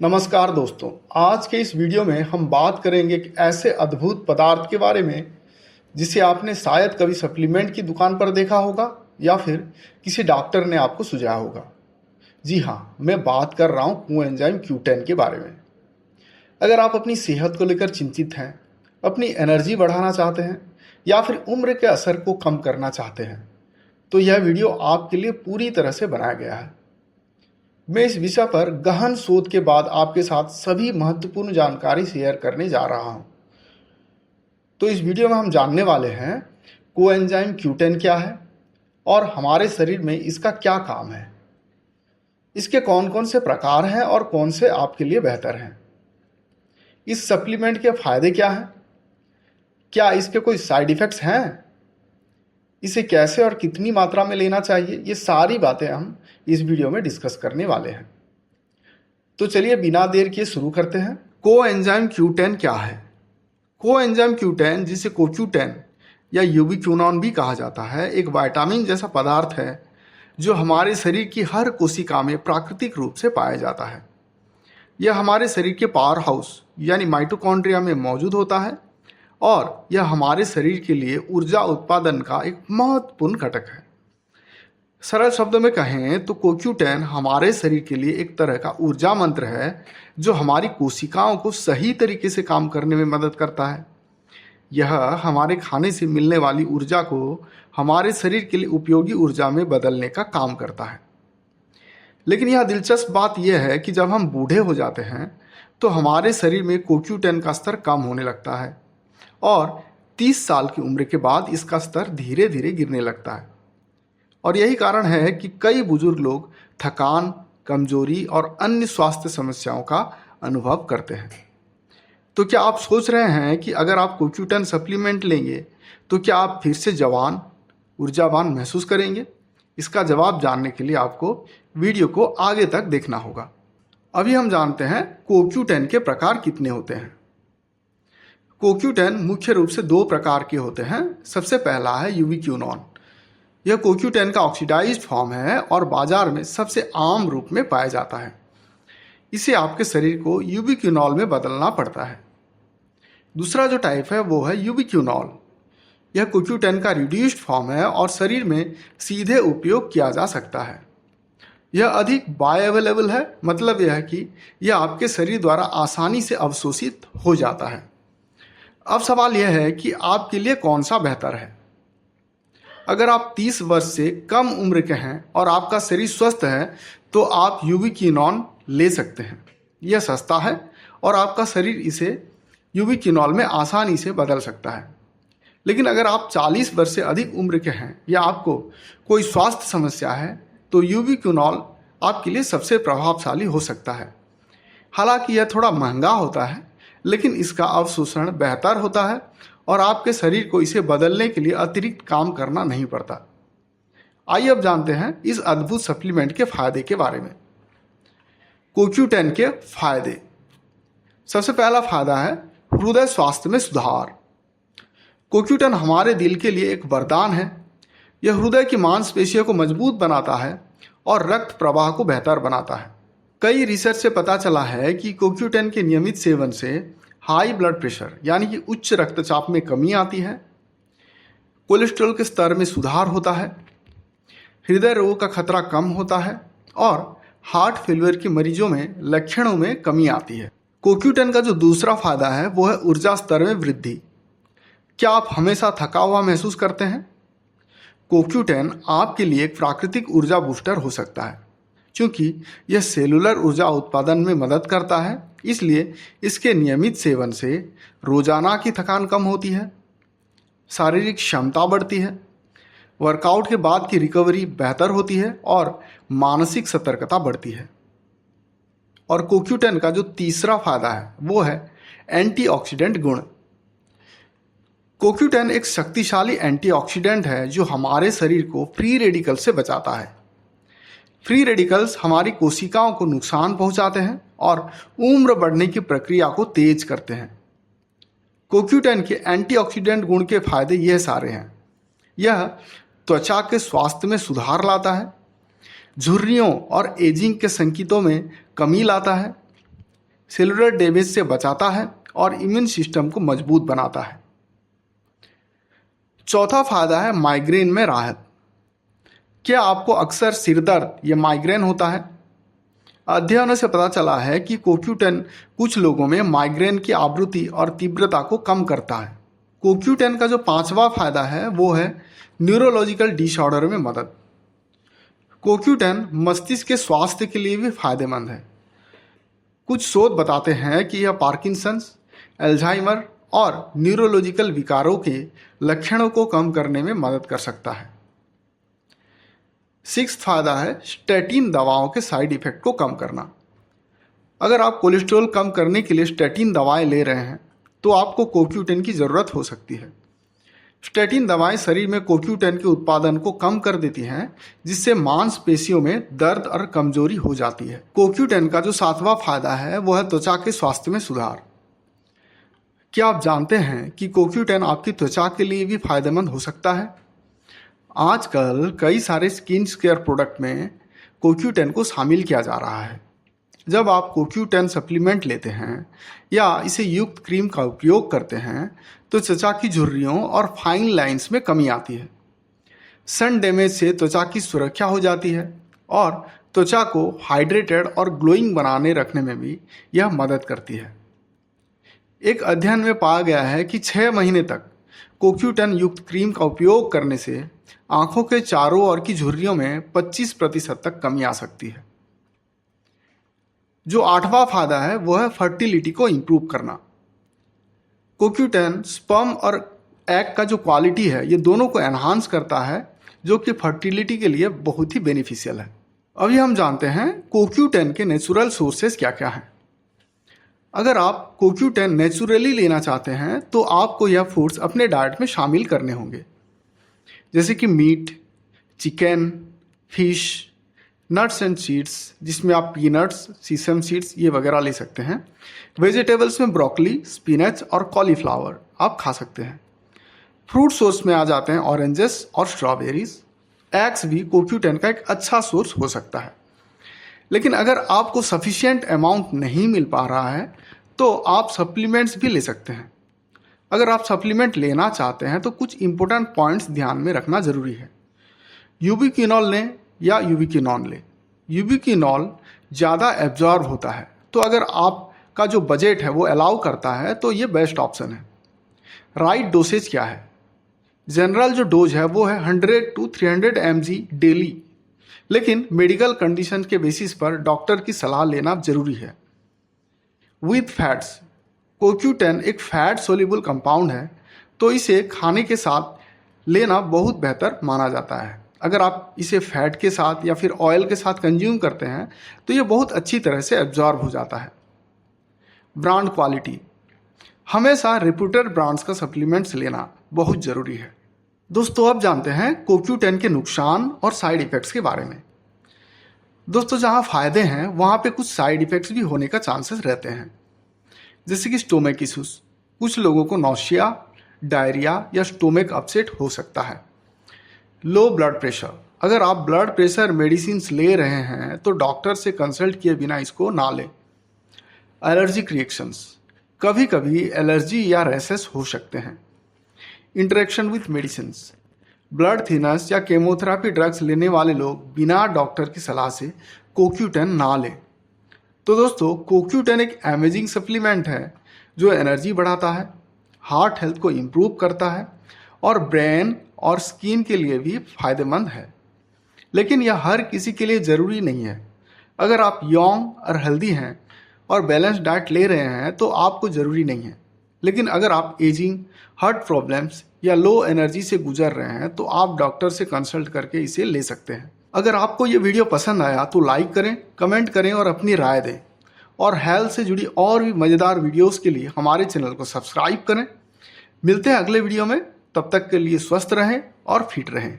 नमस्कार दोस्तों। आज के इस वीडियो में हम बात करेंगे एक ऐसे अद्भुत पदार्थ के बारे में जिसे आपने शायद कभी सप्लीमेंट की दुकान पर देखा होगा या फिर किसी डॉक्टर ने आपको सुझाया होगा। जी हाँ, मैं बात कर रहा हूँ कोएंजाइम Q10 के बारे में। अगर आप अपनी सेहत को लेकर चिंतित हैं, अपनी एनर्जी बढ़ाना चाहते हैं या फिर उम्र के असर को कम करना चाहते हैं, तो यह वीडियो आपके लिए पूरी तरह से बनाया गया है। मैं इस विषय पर गहन शोध के बाद आपके साथ सभी महत्वपूर्ण जानकारी शेयर करने जा रहा हूं। तो इस वीडियो में हम जानने वाले हैं कोएंजाइम Q10 क्या है और हमारे शरीर में इसका क्या काम है, इसके कौन कौन से प्रकार हैं और कौन से आपके लिए बेहतर हैं, इस सप्लीमेंट के फायदे क्या हैं, क्या इसके कोई साइड इफ़ेक्ट्स हैं, इसे कैसे और कितनी मात्रा में लेना चाहिए, ये सारी बातें हम इस वीडियो में डिस्कस करने वाले हैं। तो चलिए बिना देर किए शुरू करते हैं। कोएंजाइम Q10 क्या है? कोएंजाइम Q10, जिसे CoQ10 या यूबिक्विनोन भी कहा जाता है, एक विटामिन जैसा पदार्थ है जो हमारे शरीर की हर कोशिका में प्राकृतिक रूप से पाया जाता है। यह हमारे शरीर के पावर हाउस यानी माइटोकॉन्ड्रिया में मौजूद होता है और यह हमारे शरीर के लिए ऊर्जा उत्पादन का एक महत्वपूर्ण घटक है। सरल शब्दों में कहें तो CoQ10 हमारे शरीर के लिए एक तरह का ऊर्जा मंत्र है जो हमारी कोशिकाओं को सही तरीके से काम करने में मदद करता है। यह हमारे खाने से मिलने वाली ऊर्जा को हमारे शरीर के लिए उपयोगी ऊर्जा में बदलने का काम करता है। लेकिन यह दिलचस्प बात यह है कि जब हम बूढ़े हो जाते हैं तो हमारे शरीर में CoQ10 का स्तर कम होने लगता है और 30 साल की उम्र के बाद इसका स्तर धीरे धीरे गिरने लगता है। और यही कारण है कि कई बुजुर्ग लोग थकान, कमजोरी और अन्य स्वास्थ्य समस्याओं का अनुभव करते हैं। तो क्या आप सोच रहे हैं कि अगर आप CoQ10 सप्लीमेंट लेंगे तो क्या आप फिर से जवान, ऊर्जावान महसूस करेंगे? इसका जवाब जानने के लिए आपको वीडियो को आगे तक देखना होगा। अभी हम जानते हैं CoQ10 के प्रकार कितने होते हैं। CoQ10 मुख्य रूप से दो प्रकार के होते हैं। सबसे पहला है यूबिक्विनोन। यह CoQ10 का ऑक्सीडाइज्ड फॉर्म है और बाजार में सबसे आम रूप में पाया जाता है। इसे आपके शरीर को यूबिक्विनॉल में बदलना पड़ता है। दूसरा जो टाइप है वो है यूबिक्विनॉल। यह CoQ10 का रिड्यूस्ड फॉर्म है और शरीर में सीधे उपयोग किया जा सकता है। यह अधिक बायोअवेलेबल है, मतलब यह है कि यह आपके शरीर द्वारा आसानी से अवशोषित हो जाता है। अब सवाल यह है कि आपके लिए कौन सा बेहतर है। अगर आप 30 वर्ष से कम उम्र के हैं और आपका शरीर स्वस्थ है तो आप यूबिक्विनोन ले सकते हैं। यह सस्ता है और आपका शरीर इसे यूबिक्विनोल में आसानी से बदल सकता है। लेकिन अगर आप 40 वर्ष से अधिक उम्र के हैं या आपको कोई स्वास्थ्य समस्या है तो यूबिक्विनोल आपके लिए सबसे प्रभावशाली हो सकता है। हालांकि यह थोड़ा महंगा होता है, लेकिन इसका अवशोषण बेहतर होता है और आपके शरीर को इसे बदलने के लिए अतिरिक्त काम करना नहीं पड़ता। आइए अब जानते हैं इस अद्भुत सप्लीमेंट के फायदे के बारे में। CoQ10 के फायदे। सबसे पहला फायदा है हृदय स्वास्थ्य में सुधार। CoQ10 हमारे दिल के लिए एक वरदान है। यह हृदय की मांसपेशियों को मजबूत बनाता है और रक्त प्रवाह को बेहतर बनाता है। कई रिसर्च से पता चला है कि CoQ10 के नियमित सेवन से हाई ब्लड प्रेशर यानी कि उच्च रक्तचाप में कमी आती है, कोलेस्ट्रॉल के स्तर में सुधार होता है, हृदय रोग का खतरा कम होता है और हार्ट फेलियर के मरीजों में लक्षणों में कमी आती है। CoQ10 का जो दूसरा फायदा है वो है ऊर्जा स्तर में वृद्धि। क्या आप हमेशा थका हुआ महसूस करते हैं? CoQ10 आपके लिए एक प्राकृतिक ऊर्जा बूस्टर हो सकता है। क्योंकि यह सेलुलर ऊर्जा उत्पादन में मदद करता है, इसलिए इसके नियमित सेवन से रोजाना की थकान कम होती है, शारीरिक क्षमता बढ़ती है, वर्कआउट के बाद की रिकवरी बेहतर होती है और मानसिक सतर्कता बढ़ती है। और CoQ10 का जो तीसरा फायदा है वो है एंटीऑक्सीडेंट गुण। CoQ10 एक शक्तिशाली एंटीऑक्सीडेंट है जो हमारे शरीर को फ्री रेडिकल से बचाता है। फ्री रेडिकल्स हमारी कोशिकाओं को नुकसान पहुंचाते हैं और उम्र बढ़ने की प्रक्रिया को तेज करते हैं। CoQ10 के एंटीऑक्सीडेंट गुण के फायदे यह सारे हैं। यह त्वचा के स्वास्थ्य में सुधार लाता है, झुर्रियों और एजिंग के संकेतों में कमी लाता है, सेलुलर डैमेज से बचाता है और इम्यून सिस्टम को मजबूत बनाता है। चौथा फायदा है माइग्रेन में राहत। क्या आपको अक्सर सिरदर्द या माइग्रेन होता है? अध्ययनों से पता चला है कि CoQ10 कुछ लोगों में माइग्रेन की आवृत्ति और तीव्रता को कम करता है। CoQ10 का जो पांचवा फायदा है वो है न्यूरोलॉजिकल डिसऑर्डर में मदद। CoQ10 मस्तिष्क के स्वास्थ्य के लिए भी फायदेमंद है। कुछ शोध बताते हैं कि यह पार्किंसंस, अल्जाइमर और न्यूरोलॉजिकल विकारों के लक्षणों को कम करने में मदद कर सकता है। सिक्स्थ फायदा है स्टैटिन दवाओं के साइड इफेक्ट को कम करना। अगर आप कोलेस्ट्रॉल कम करने के लिए स्टैटिन दवाएं ले रहे हैं तो आपको CoQ10 की ज़रूरत हो सकती है। स्टैटिन दवाएं शरीर में CoQ10 के उत्पादन को कम कर देती हैं, जिससे मांसपेशियों में दर्द और कमजोरी हो जाती है। CoQ10 का जो सातवां फायदा है वह है त्वचा के स्वास्थ्य में सुधार। क्या आप जानते हैं कि CoQ10 आपकी त्वचा के लिए भी फायदेमंद हो सकता है? आजकल कई सारे स्किन केयर प्रोडक्ट में CoQ10 को शामिल किया जा रहा है। जब आप CoQ10 सप्लीमेंट लेते हैं या इसे युक्त क्रीम का उपयोग करते हैं तो त्वचा की झुर्रियों और फाइन लाइंस में कमी आती है। सन डैमेज से त्वचा की सुरक्षा हो जाती है और त्वचा को हाइड्रेटेड और ग्लोइंग बनाने रखने में भी यह मदद करती है। एक अध्ययन में पाया गया है कि 6 महीने तक CoQ10 युक्त क्रीम का उपयोग करने से आंखों के चारों ओर की झुर्रियों में 25% तक कमी आ सकती है। जो आठवां फायदा है वह है फर्टिलिटी को इंप्रूव करना। CoQ10 स्पर्म और एग का जो क्वालिटी है ये दोनों को एनहांस करता है, जो कि फर्टिलिटी के लिए बहुत ही बेनिफिशियल है। अभी हम जानते हैं CoQ10 के नेचुरल सोर्सेज क्या क्या हैं। अगर आप CoQ10 नेचुरली लेना चाहते हैं तो आपको यह फूड्स अपने डाइट में शामिल करने होंगे, जैसे कि meat, chicken, fish, nuts and seeds, जिसमें आप पीनट्स, सीसम सीड्स ये वगैरह ले सकते हैं। वेजिटेबल्स में ब्रोकली, स्पिनच और कॉलीफ्लावर आप खा सकते हैं। फ्रूट सोर्स में आ जाते हैं ऑरेंजेस और स्ट्रॉबेरीज। एग्स भी CoQ10 का एक अच्छा सोर्स हो सकता है। लेकिन अगर आपको सफिशिएंट अमाउंट नहीं मिल पा रहा है तो आप सप्लीमेंट्स भी ले सकते हैं। अगर आप सप्लीमेंट लेना चाहते हैं तो कुछ इंपॉर्टेंट पॉइंट्स ध्यान में रखना ज़रूरी है। यूबिक्विनॉल लें या यूबिक्विनॉन लें। यूबिक्विनॉल ज़्यादा एब्जॉर्ब होता है, तो अगर आपका जो बजट है वो अलाउ करता है तो ये बेस्ट ऑप्शन है। राइट डोसेज क्या है? जनरल जो डोज है वो है 100 to 300 mg डेली, लेकिन मेडिकल कंडीशन के बेसिस पर डॉक्टर की सलाह लेना जरूरी है। विद फैट्स, CoQ10 एक फैट सोल्यूबल कंपाउंड है, तो इसे खाने के साथ लेना बहुत बेहतर माना जाता है। अगर आप इसे फैट के साथ या फिर ऑयल के साथ कंज्यूम करते हैं तो ये बहुत अच्छी तरह से एब्जॉर्ब हो जाता है। ब्रांड क्वालिटी, हमेशा रेप्यूटेड ब्रांड्स का सप्लीमेंट्स लेना बहुत ज़रूरी है। दोस्तों अब जानते हैं CoQ10 के नुकसान और साइड इफ़ेक्ट्स के बारे में। दोस्तों जहाँ फ़ायदे हैं वहाँ पे कुछ साइड इफ़ेक्ट्स भी होने का चांसेस रहते हैं, जैसे कि स्टोमक इशूज़। कुछ लोगों को नौशिया, डायरिया या स्टोमक अपसेट हो सकता है। लो ब्लड प्रेशर, अगर आप ब्लड प्रेशर मेडिसिन्स ले रहे हैं तो डॉक्टर से कंसल्ट किए बिना इसको ना लें। एलर्जिक रिएक्शंस, कभी कभी एलर्जी या रैशेस हो सकते हैं। Interaction with medicines, blood thinners या केमोथेरेपी ड्रग्स लेने वाले लोग बिना डॉक्टर की सलाह से CoQ10 ना लें। तो दोस्तों CoQ10 एक अमेजिंग सप्लीमेंट है जो एनर्जी बढ़ाता है, हार्ट हेल्थ को इम्प्रूव करता है और ब्रेन और स्किन के लिए भी फायदेमंद है। लेकिन यह हर किसी के लिए ज़रूरी नहीं है। अगर आप यंग और हेल्दी हैं और बैलेंस डाइट ले रहे हैं तो आपको ज़रूरी नहीं है। लेकिन अगर आप एजिंग, हार्ट प्रॉब्लम्स या लो एनर्जी से गुजर रहे हैं तो आप डॉक्टर से कंसल्ट करके इसे ले सकते हैं। अगर आपको ये वीडियो पसंद आया तो लाइक करें, कमेंट करें और अपनी राय दें। और हेल्थ से जुड़ी और भी मज़ेदार वीडियोस के लिए हमारे चैनल को सब्सक्राइब करें। मिलते हैं अगले वीडियो में, तब तक के लिए स्वस्थ रहें और फिट रहें।